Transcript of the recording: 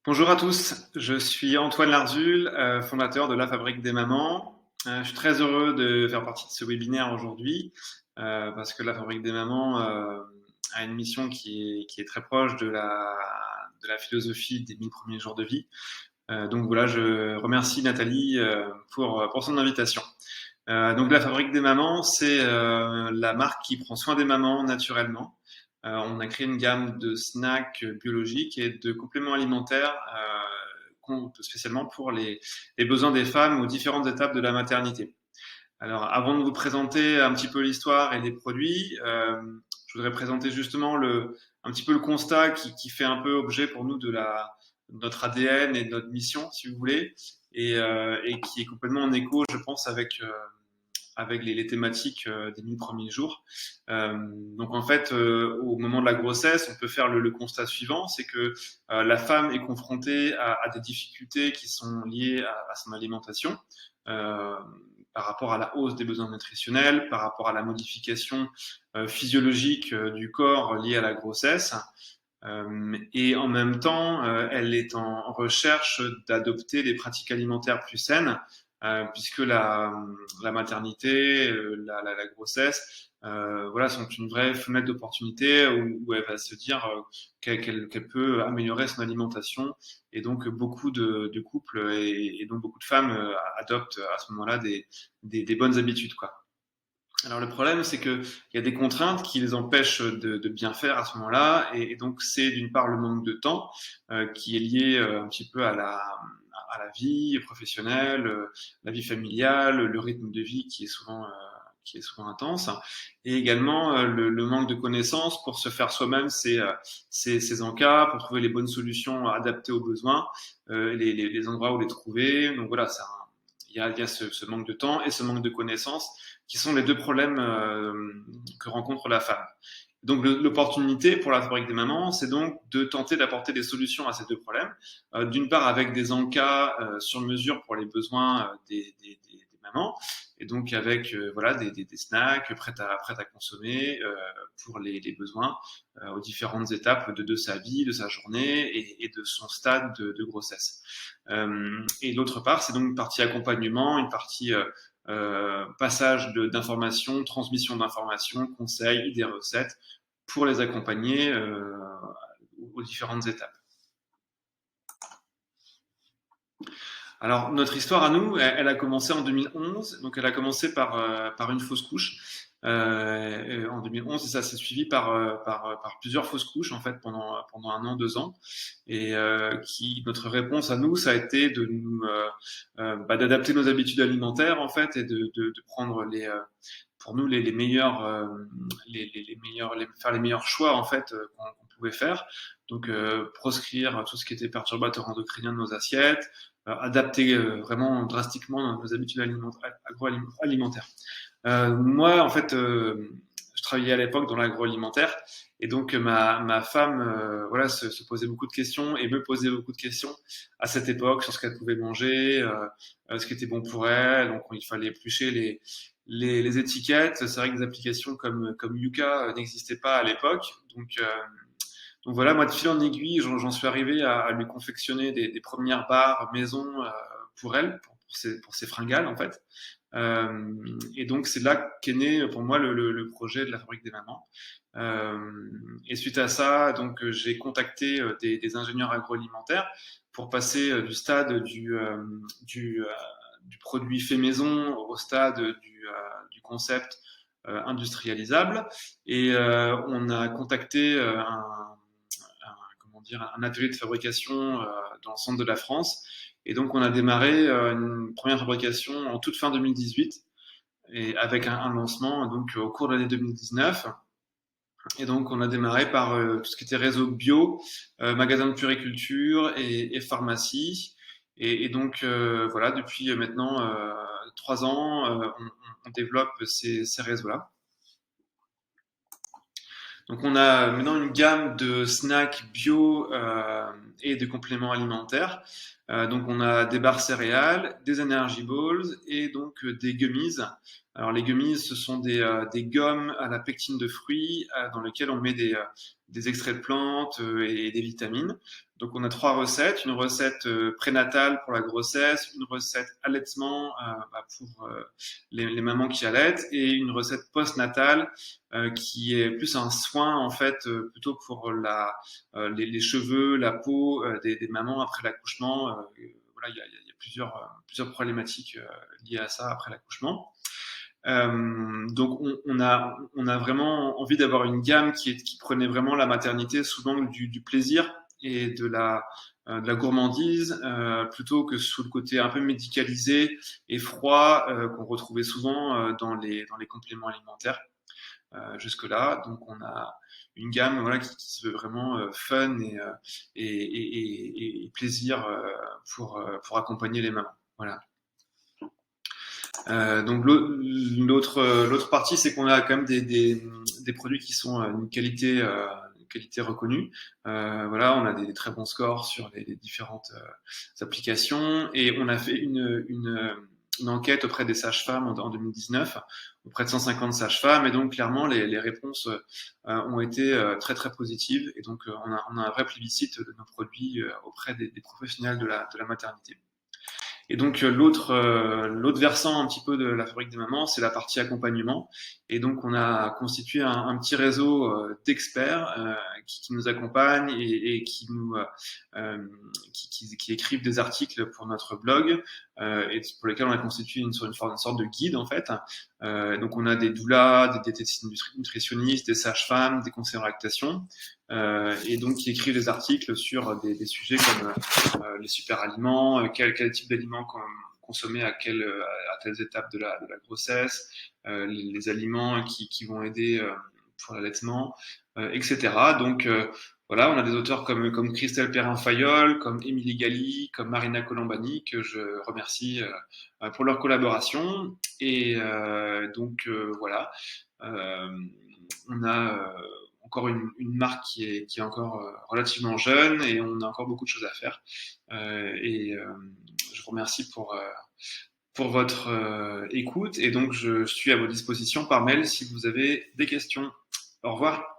Bonjour à tous, je suis Antoine Larzul, fondateur de La Fabrique des Mamans. Je suis très heureux de faire partie de ce webinaire aujourd'hui parce que La Fabrique des Mamans a une mission qui est très proche de la philosophie des 1000 premiers jours de vie. Donc voilà, je remercie Nathalie pour son invitation. Donc La Fabrique des Mamans, c'est la marque qui prend soin des mamans naturellement. On a créé une gamme de snacks biologiques et de compléments alimentaires spécialement pour les besoins des femmes aux différentes étapes de la maternité. Alors, avant de vous présenter un petit peu l'histoire et les produits, je voudrais présenter justement un petit peu le constat qui fait un peu objet pour nous de notre ADN et de notre mission, si vous voulez, et qui est complètement en écho, je pense, avec les thématiques des 1000 premiers jours. Donc en fait, au moment de la grossesse, on peut faire le constat suivant, c'est que la femme est confrontée à des difficultés qui sont liées à son alimentation. Euh, Par rapport à la hausse des besoins nutritionnels, par rapport à la modification physiologique du corps liée à la grossesse. Et en même temps, elle est en recherche d'adopter des pratiques alimentaires plus saines, puisque la maternité, la grossesse, voilà, sont une vraie fenêtre d'opportunité où elle va se dire qu'elle peut améliorer son alimentation. Et donc, beaucoup de couples et donc beaucoup de femmes adoptent à ce moment-là des bonnes habitudes, quoi. Alors le problème, c'est qu'il y a des contraintes qui les empêchent de bien faire à ce moment-là, et donc c'est d'une part le manque de temps qui est lié un petit peu à la vie professionnelle, la vie familiale, le rythme de vie qui est souvent intense, et également le manque de connaissances pour se faire soi-même ces encas, pour trouver les bonnes solutions adaptées aux besoins, les endroits où les trouver. Donc voilà, il y a ce manque de temps et ce manque de connaissances qui sont les deux problèmes que rencontre la femme. Donc l'opportunité pour la Fabrique des Mamans, c'est donc de tenter d'apporter des solutions à ces deux problèmes. D'une part avec des encas sur mesure pour les besoins des mamans, et donc avec voilà des snacks prêts à consommer pour les besoins aux différentes étapes de sa vie, de sa journée et de son stade de grossesse. Et d'autre part, c'est donc une partie accompagnement, une partie passage d'informations, transmission d'informations, conseils, idées, recettes pour les accompagner aux différentes étapes. Alors, notre histoire à nous, elle a commencé en 2011. Donc, elle a commencé par une fausse couche en 2011, et ça s'est suivi par plusieurs fausses couches en fait pendant 1 an, 2 ans. Et notre réponse à nous, ça a été d'adapter nos habitudes alimentaires en fait et de prendre pour nous les meilleurs faire les meilleurs choix en fait qu'on pouvait faire. Donc proscrire tout ce qui était perturbateur endocrinien de nos assiettes, adapter vraiment drastiquement nos habitudes agroalimentaires. Moi, en fait, je travaillais à l'époque dans l'agroalimentaire, et donc ma femme, voilà, se posait beaucoup de questions et me posait beaucoup de questions à cette époque sur ce qu'elle pouvait manger, ce qui était bon pour elle. Donc il fallait éplucher les étiquettes. C'est vrai que des applications comme Yuka n'existaient pas à l'époque, donc voilà, moi de fil en aiguille, j'en suis arrivé à lui confectionner des premières barres maison pour elle, pour ses fringales en fait. Et donc c'est là qu'est né pour moi le projet de la Fabrique des Mamans. Et suite à ça, donc j'ai contacté des ingénieurs agroalimentaires pour passer du stade du produit fait maison au stade du concept industrialisable. Et on a contacté comment dire, un atelier de fabrication dans le centre de la France. Et donc, on a démarré une première fabrication en toute fin 2018 et avec un lancement donc au cours de l'année 2019. Et donc, on a démarré par tout ce qui était réseau bio, magasin de puriculture et pharmacie. Et donc, voilà, depuis maintenant 3 ans, on développe ces réseaux-là. Donc on a maintenant une gamme de snacks bio et de compléments alimentaires. Donc on a des barres céréales, des energy balls et donc des gummies Alors les gummies, ce sont des gommes à la pectine de fruits dans lesquelles on met des extraits de plantes et des vitamines. Donc on a 3 recettes, une recette prénatale pour la grossesse, une recette allaitement pour les mamans qui allaitent et une recette postnatale qui est plus un soin en fait plutôt pour les cheveux, la peau des mamans après l'accouchement. Voilà, il y a plusieurs problématiques liées à ça après l'accouchement. Donc on a vraiment envie d'avoir une gamme qui prenait vraiment la maternité sous l'angle du plaisir et de la gourmandise, plutôt que sous le côté un peu médicalisé et froid qu'on retrouvait souvent dans les compléments alimentaires jusque-là. Donc on a une gamme voilà, qui se veut vraiment fun et plaisir pour accompagner les mamans. Voilà. Donc l'autre partie, c'est qu'on a quand même des produits qui sont une qualité reconnue. Voilà, on a des très bons scores sur les différentes applications et on a fait une enquête auprès des sages-femmes en 2019, auprès de 150 sages-femmes et donc clairement les réponses ont été très très positives et donc on a un vrai plébiscite de nos produits auprès des professionnels de la maternité. Et donc l'autre versant un petit peu de la fabrique des mamans, c'est la partie accompagnement. Et donc on a constitué un petit réseau d'experts qui nous accompagnent et qui écrivent des articles pour notre blog et pour lesquels on a constitué une sorte de guide en fait. Donc on a des doulas, des diététiciens nutritionnistes, des sages-femmes, des conseillers en lactation. Et donc qui écrivent des articles sur des sujets comme les super aliments, quel type d'aliments consommer à telles étapes de la grossesse, les aliments qui vont aider pour l'allaitement, etc. Donc voilà, on a des auteurs comme Christelle Perrin-Fayol, comme Émilie Galli, comme Marina Colombani, que je remercie pour leur collaboration. Et donc voilà, on a encore une marque qui est encore relativement jeune et on a encore beaucoup de choses à faire. Je vous remercie pour votre écoute et donc je suis à vos dispositions par mail si vous avez des questions. Au revoir.